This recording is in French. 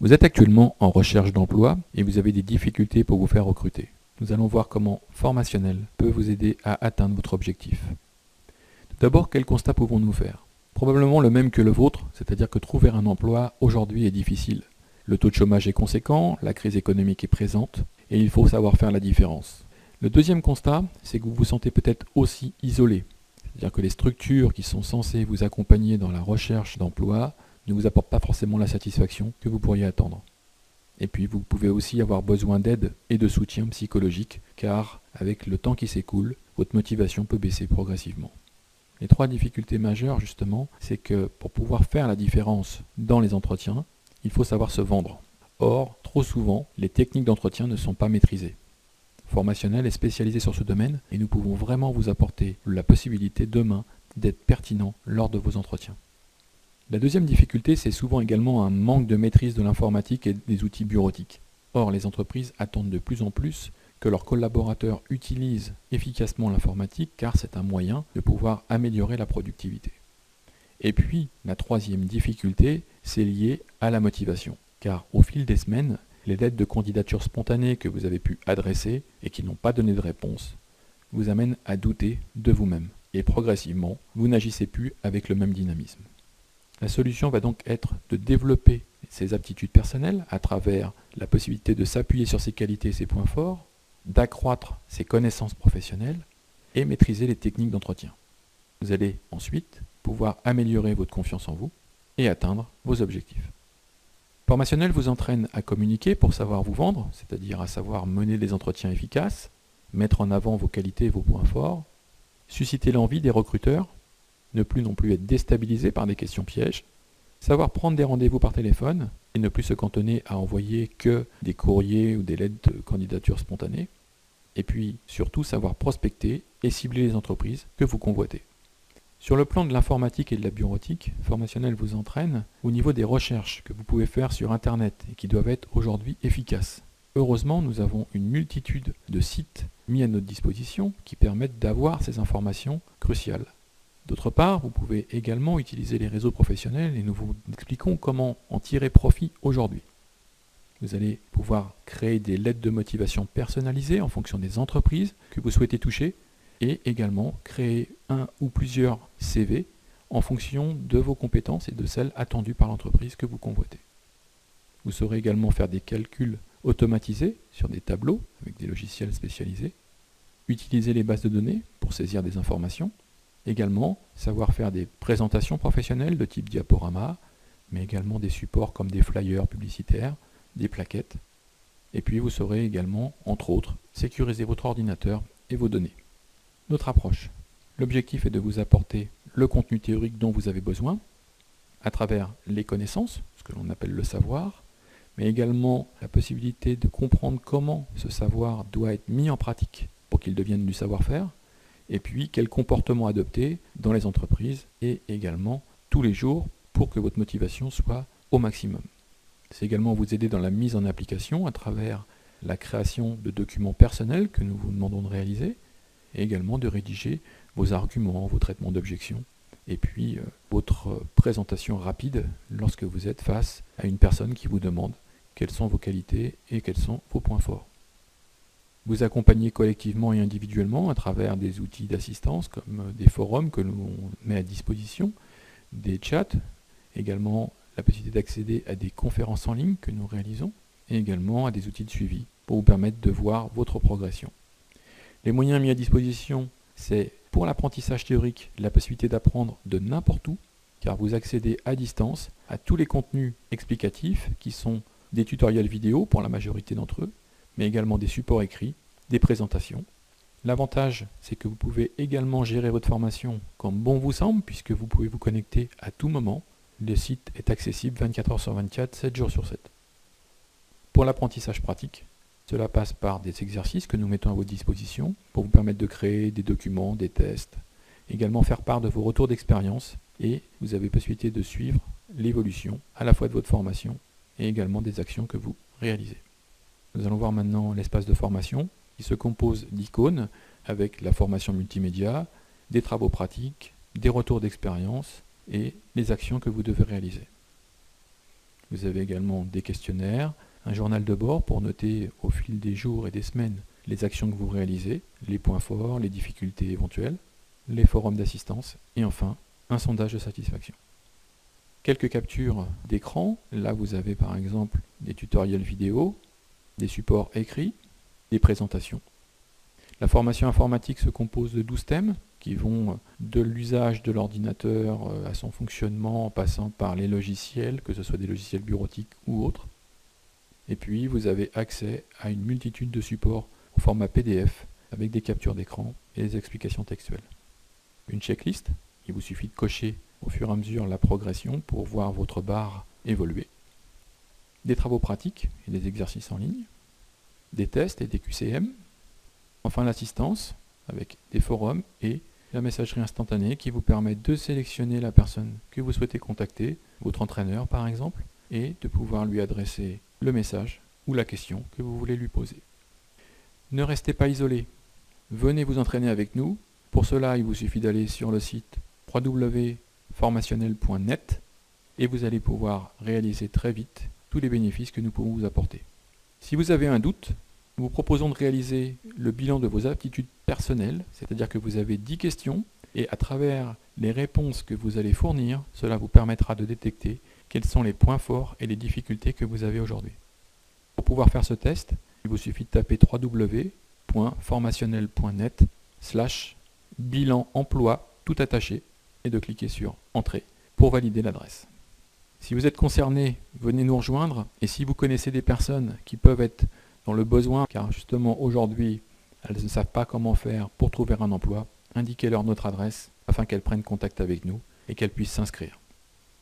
Vous êtes actuellement en recherche d'emploi et vous avez des difficultés pour vous faire recruter. Nous allons voir comment Formationnel peut vous aider à atteindre votre objectif. Tout d'abord, quel constat pouvons-nous faire? Probablement le même que le vôtre, c'est-à-dire que trouver un emploi aujourd'hui est difficile. Le taux de chômage est conséquent, la crise économique est présente et il faut savoir faire la différence. Le deuxième constat, c'est que vous vous sentez peut-être aussi isolé. C'est-à-dire que les structures qui sont censées vous accompagner dans la recherche d'emploi ne vous apportent pas forcément la satisfaction que vous pourriez attendre. Et puis vous pouvez aussi avoir besoin d'aide et de soutien psychologique, car avec le temps qui s'écoule, votre motivation peut baisser progressivement. Les trois difficultés majeures, justement, c'est que pour pouvoir faire la différence dans les entretiens, il faut savoir se vendre. Or, trop souvent, les techniques d'entretien ne sont pas maîtrisées. Formationnel est spécialisé sur ce domaine et nous pouvons vraiment vous apporter la possibilité demain d'être pertinent lors de vos entretiens. La deuxième difficulté, c'est souvent également un manque de maîtrise de l'informatique et des outils bureautiques. Or, les entreprises attendent de plus en plus que leurs collaborateurs utilisent efficacement l'informatique car c'est un moyen de pouvoir améliorer la productivité. Et puis, la troisième difficulté, c'est lié à la motivation. Car au fil des semaines, les lettres de candidature spontanées que vous avez pu adresser et qui n'ont pas donné de réponse vous amènent à douter de vous-même. Et progressivement, vous n'agissez plus avec le même dynamisme. La solution va donc être de développer ses aptitudes personnelles à travers la possibilité de s'appuyer sur ses qualités et ses points forts, d'accroître ses connaissances professionnelles et maîtriser les techniques d'entretien. Vous allez ensuite pouvoir améliorer votre confiance en vous et atteindre vos objectifs. Formationnel vous entraîne à communiquer pour savoir vous vendre, c'est-à-dire à savoir mener des entretiens efficaces, mettre en avant vos qualités et vos points forts, susciter l'envie des recruteurs, ne plus non plus être déstabilisé par des questions pièges, savoir prendre des rendez-vous par téléphone et ne plus se cantonner à envoyer que des courriers ou des lettres de candidature spontanées, et puis surtout savoir prospecter et cibler les entreprises que vous convoitez. Sur le plan de l'informatique et de la bureautique, Formationnel vous entraîne au niveau des recherches que vous pouvez faire sur Internet et qui doivent être aujourd'hui efficaces. Heureusement, nous avons une multitude de sites mis à notre disposition qui permettent d'avoir ces informations cruciales. D'autre part, vous pouvez également utiliser les réseaux professionnels et nous vous expliquons comment en tirer profit aujourd'hui. Vous allez pouvoir créer des lettres de motivation personnalisées en fonction des entreprises que vous souhaitez toucher et également créer un ou plusieurs CV en fonction de vos compétences et de celles attendues par l'entreprise que vous convoitez. Vous saurez également faire des calculs automatisés sur des tableaux avec des logiciels spécialisés, utiliser les bases de données pour saisir des informations, également savoir faire des présentations professionnelles de type diaporama, mais également des supports comme des flyers publicitaires, des plaquettes, et puis vous saurez également, entre autres, sécuriser votre ordinateur et vos données. Notre approche. L'objectif est de vous apporter le contenu théorique dont vous avez besoin, à travers les connaissances, ce que l'on appelle le savoir, mais également la possibilité de comprendre comment ce savoir doit être mis en pratique pour qu'il devienne du savoir-faire, et puis quel comportement adopter dans les entreprises et également tous les jours pour que votre motivation soit au maximum. C'est également vous aider dans la mise en application à travers la création de documents personnels que nous vous demandons de réaliser, et également de rédiger vos arguments, vos traitements d'objections, et puis votre présentation rapide lorsque vous êtes face à une personne qui vous demande quelles sont vos qualités et quels sont vos points forts. Vous accompagnez collectivement et individuellement à travers des outils d'assistance comme des forums que l'on met à disposition, des chats, également la possibilité d'accéder à des conférences en ligne que nous réalisons, et également à des outils de suivi pour vous permettre de voir votre progression. Les moyens mis à disposition, c'est pour l'apprentissage théorique la possibilité d'apprendre de n'importe où, car vous accédez à distance à tous les contenus explicatifs qui sont des tutoriels vidéo pour la majorité d'entre eux, mais également des supports écrits, des présentations. L'avantage, c'est que vous pouvez également gérer votre formation comme bon vous semble, puisque vous pouvez vous connecter à tout moment. Le site est accessible 24 heures sur 24, 7 jours sur 7. Pour l'apprentissage pratique, cela passe par des exercices que nous mettons à votre disposition pour vous permettre de créer des documents, des tests, également faire part de vos retours d'expérience et vous avez possibilité de suivre l'évolution à la fois de votre formation et également des actions que vous réalisez. Nous allons voir maintenant l'espace de formation qui se compose d'icônes avec la formation multimédia, des travaux pratiques, des retours d'expérience et les actions que vous devez réaliser. Vous avez également des questionnaires, un journal de bord pour noter au fil des jours et des semaines les actions que vous réalisez, les points forts, les difficultés éventuelles, les forums d'assistance et enfin un sondage de satisfaction. Quelques captures d'écran, là vous avez par exemple des tutoriels vidéo, des supports écrits, des présentations. La formation informatique se compose de 12 thèmes qui vont de l'usage de l'ordinateur à son fonctionnement en passant par les logiciels, que ce soit des logiciels bureautiques ou autres. Et puis vous avez accès à une multitude de supports au format PDF avec des captures d'écran et des explications textuelles. Une checklist, il vous suffit de cocher au fur et à mesure la progression pour voir votre barre évoluer. Des travaux pratiques et des exercices en ligne. Des tests et des QCM. Enfin l'assistance avec des forums et la messagerie instantanée qui vous permet de sélectionner la personne que vous souhaitez contacter, votre entraîneur par exemple, et de pouvoir lui adresser le message ou la question que vous voulez lui poser. Ne restez pas isolé, venez vous entraîner avec nous. Pour cela, il vous suffit d'aller sur le site www.formationnel.net et vous allez pouvoir réaliser très vite tous les bénéfices que nous pouvons vous apporter. Si vous avez un doute, nous vous proposons de réaliser le bilan de vos aptitudes personnelles, c'est-à-dire que vous avez 10 questions et à travers les réponses que vous allez fournir, cela vous permettra de détecter quels sont les points forts et les difficultés que vous avez aujourd'hui. Pour pouvoir faire ce test, il vous suffit de taper www.formationnel.net/bilan emploi tout attaché et de cliquer sur Entrée pour valider l'adresse. Si vous êtes concerné, venez nous rejoindre et si vous connaissez des personnes qui peuvent être dans le besoin, car justement aujourd'hui elles ne savent pas comment faire pour trouver un emploi, indiquez-leur notre adresse afin qu'elles prennent contact avec nous et qu'elles puissent s'inscrire.